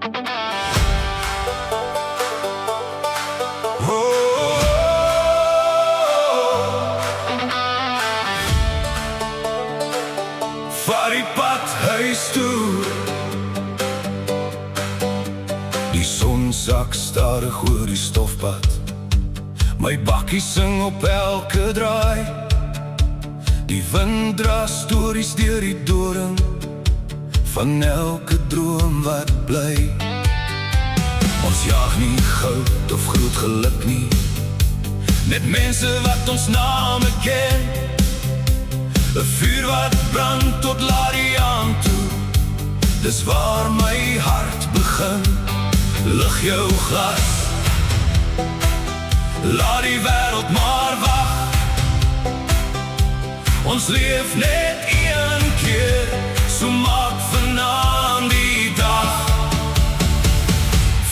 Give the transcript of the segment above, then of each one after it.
Vat die pad huis toe. Die son sak stadig oor die stofpad. My bakkie sing op elke draai. Die wind dra stories deur die doring van elke droom wat bly. Ons jaag nie goud of groot geluk nie, net mense wat ons name ken. 'n vuur wat brand tot laat die aand toe. Dis waar my hart begin. Lig jou glas, laat die wêreld maar wag. Ons leef net een keer, so maak vanaand die dag.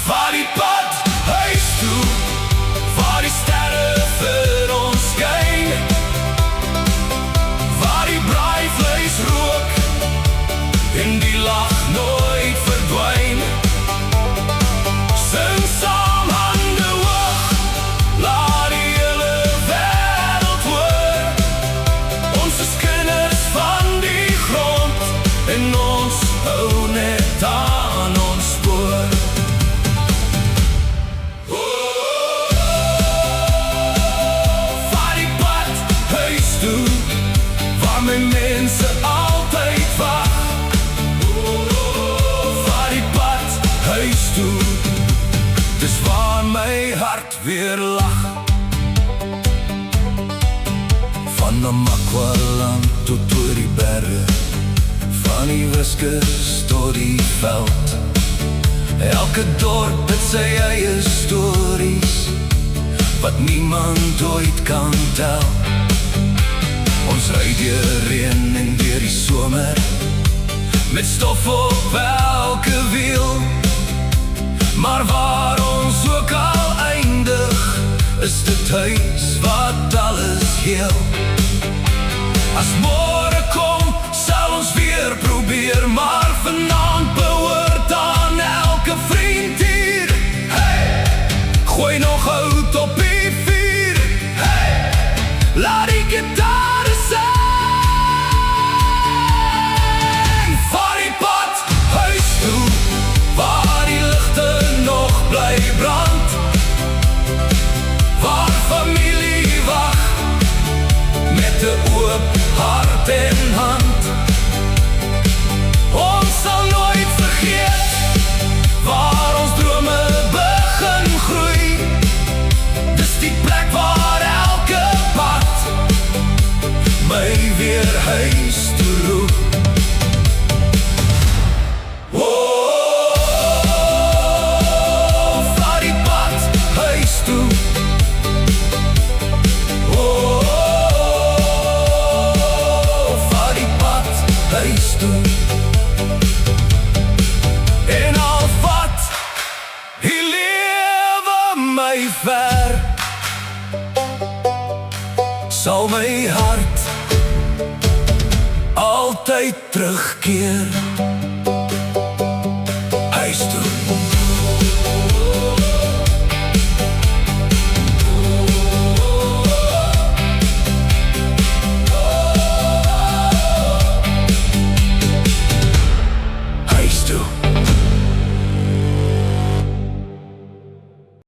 Vat die pad huis toe, waar die sterre vir ons skyn, waar die braaivleis rook en die lag nooit verdwyn. Sing saam hande hoog, laat die hele wêreld hoor. Ons is kinders van die grond en ons hou net aan ons spoor. Vat die pad huis toe, waar my mense altyd wag. Vat die pad huis toe, dis waar my hart weer lag. Van Namakwaland tot oor die berge, van die Weskus tot die veld. Elke dorp het sy eie stories, wat niemand ooit kan tel. Ons ry deur reën en deur die somer, met stof op elke wiel. Maar waar ons ook al eindig, is dit huis wat alles heel. As môre kom, sal ons weer probeer, maar vanaand behoort aan elke vriend hier. Hey! Gooi nog hout op die vuur. Hey! Laat die gitare sing. Vat die pad huis toe, waar die ligte nog bly brand, waar familie wag met 'n oop hart en hand. Ons sal nooit vergeet waar ons drome begin groei. Dis die plek waar elke pad my weer huis toe roep. Vat die pad huis toe. Vat die pad huis toe. En al vat die lewe my ver, sal my hart altyd terugkeer huis toe.